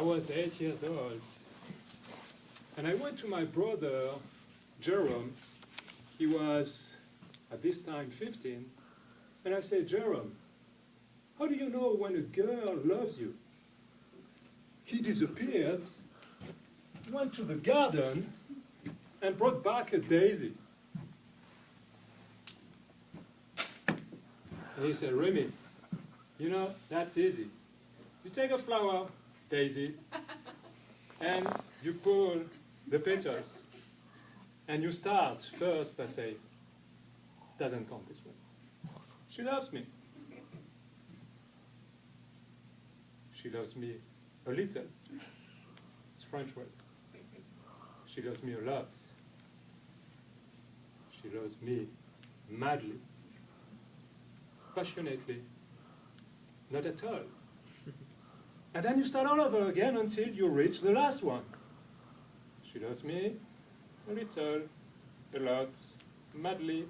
was 8 years old, and I went to my brother, Jerome. He was, at this time, 15, and I said, Jerome, how do you know when a girl loves you? He disappeared, went to the garden, and brought back a daisy. And he said, Remi, you know, that's easy. You take a flower, daisy, and you pull the petals. And you start first by saying, doesn't count this one. She loves me. She loves me a little. It's French word. She loves me a lot. She loves me madly, passionately, not at all. And then you start all over again until you reach the last one. She loves me a little, a lot, madly,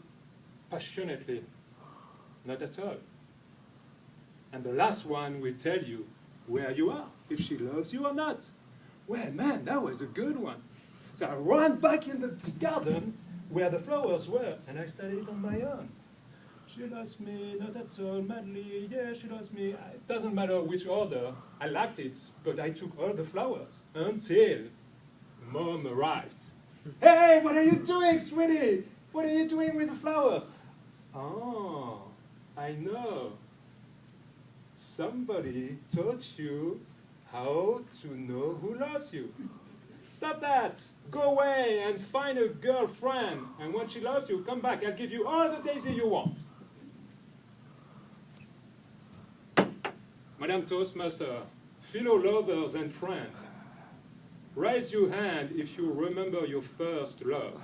passionately, not at all. And the last one will tell you where you are, if she loves you or not. Well, man, that was a good one. So I ran back in the garden where the flowers were, and I studied it on my own. She loves me, not at all, madly, yeah, she loves me. It doesn't matter which order, I liked it, but I took all the flowers until Mom arrived. Hey, what are you doing, sweetie? What are you doing with the flowers? Oh, I know. Somebody taught you how to know who loves you. Stop that. Go away and find a girlfriend. And when she loves you, come back. I'll give you all the daisy you want. Madame Toastmaster, fellow lovers and friends, raise your hand if you remember your first love.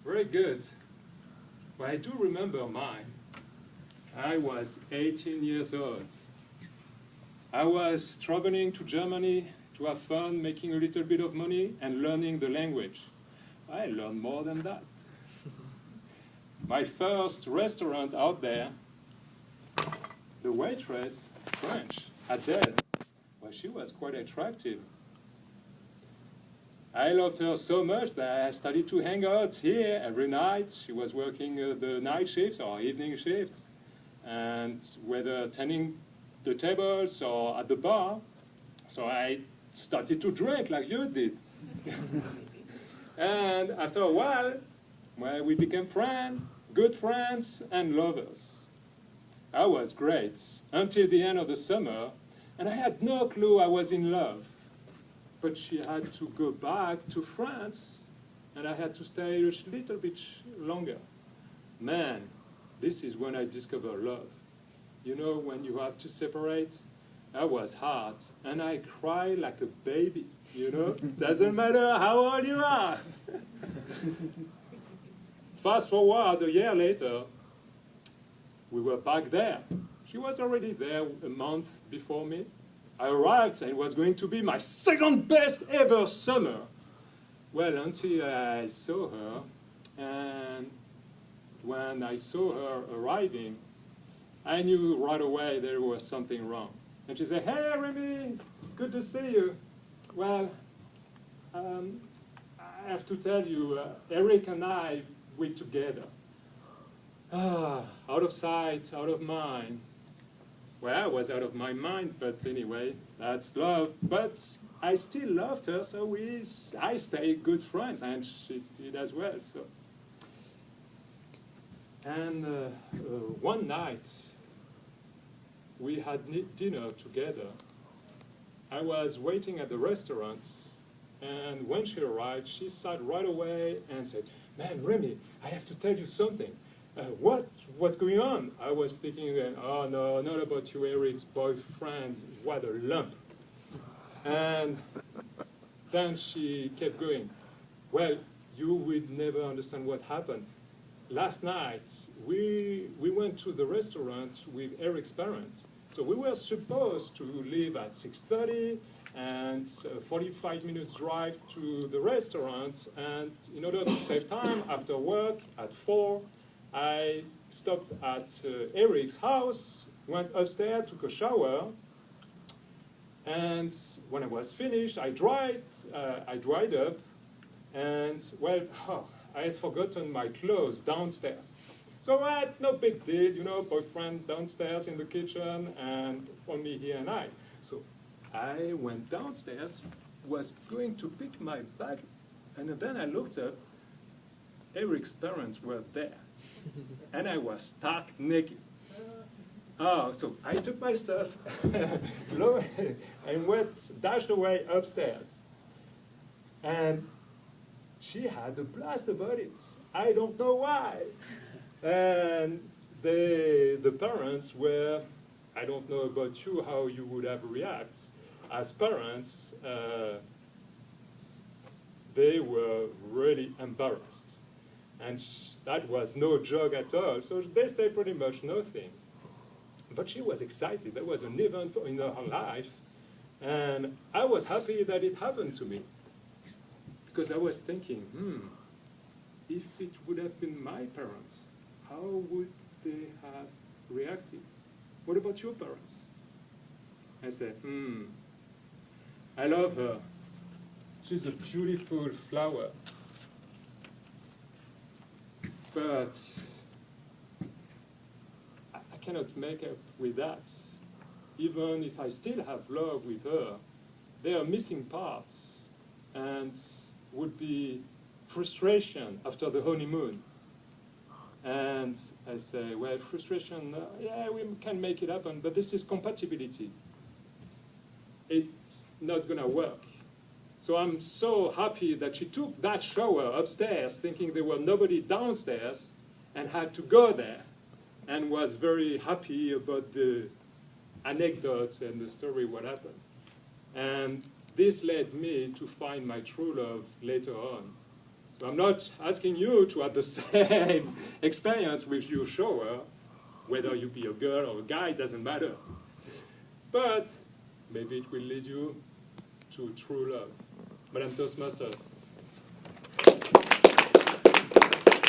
Very good. Well, I do remember mine. I was 18 years old. I was traveling to Germany to have fun, making a little bit of money, and learning the language. I learned more than that. My first restaurant out there, the waitress, French, Adele, well, she was quite attractive. I loved her so much that I started to hang out here every night. She was working the night shifts or evening shifts, and whether tending the tables or at the bar. So I started to drink like you did. And after a while, well, we became friends, good friends and lovers. I was great until the end of the summer, and I had no clue I was in love. But she had to go back to France, and I had to stay a little bit longer. Man, this is when I discovered love. You know, when you have to separate, that was hard. And I cried like a baby, you know? Doesn't matter how old you are. Fast forward a year later, we were back there. She was already there a month before me. I arrived, and it was going to be my second best ever summer. Well, until I saw her, and when I saw her arriving, I knew right away there was something wrong. And she said, hey, Remi, good to see you. Well, I have to tell you, Eric and I, we're together. Out of sight, out of mind. Well, I was out of my mind, but anyway, that's love. But I still loved her, so I stayed good friends, and she did as well. So. And one night, we had dinner together. I was waiting at the restaurant, and when she arrived, she sat right away and said, man, Remi, I have to tell you something. What's going on? I was thinking then, oh no, not about you, Eric's boyfriend, what a lump. And then she kept going, well, you would never understand what happened. Last night, we went to the restaurant with Eric's parents. So we were supposed to leave at 6:30 and 45 minutes drive to the restaurant. And in order to save time, after work at 4, I stopped at Eric's house, went upstairs, took a shower, And when I was finished, I dried up, and well, I had forgotten my clothes downstairs. So no big deal, you know, boyfriend downstairs in the kitchen, and only he and I. So I went downstairs, was going to pick my bag, and then I looked up. Eric's parents were there, and I was stark naked. Oh, so I took my stuff and dashed away upstairs. And she had a blast about it. I don't know why. And the parents were, I don't know about you, how you would have reacted. As parents, they were really embarrassed. And that was no joke at all. So they say pretty much nothing. But she was excited. That was an event in her life. And I was happy that it happened to me. Because I was thinking, if it would have been my parents, how would they have reacted? What about your parents? I said, I love her. She's a beautiful flower. But I cannot make up with that. Even if I still have love with her, there are missing parts, and would be frustration after the honeymoon. And I say, well, frustration, yeah, we can make it happen, but this is compatibility. It's not gonna work. So I'm so happy that she took that shower upstairs thinking there were nobody downstairs and had to go there, and was very happy about the anecdote and the story, what happened. And this led me to find my true love later on. So I'm not asking you to have the same experience with your shower, whether you be a girl or a guy, doesn't matter. But maybe it will lead you to true love. Madame Toastmasters.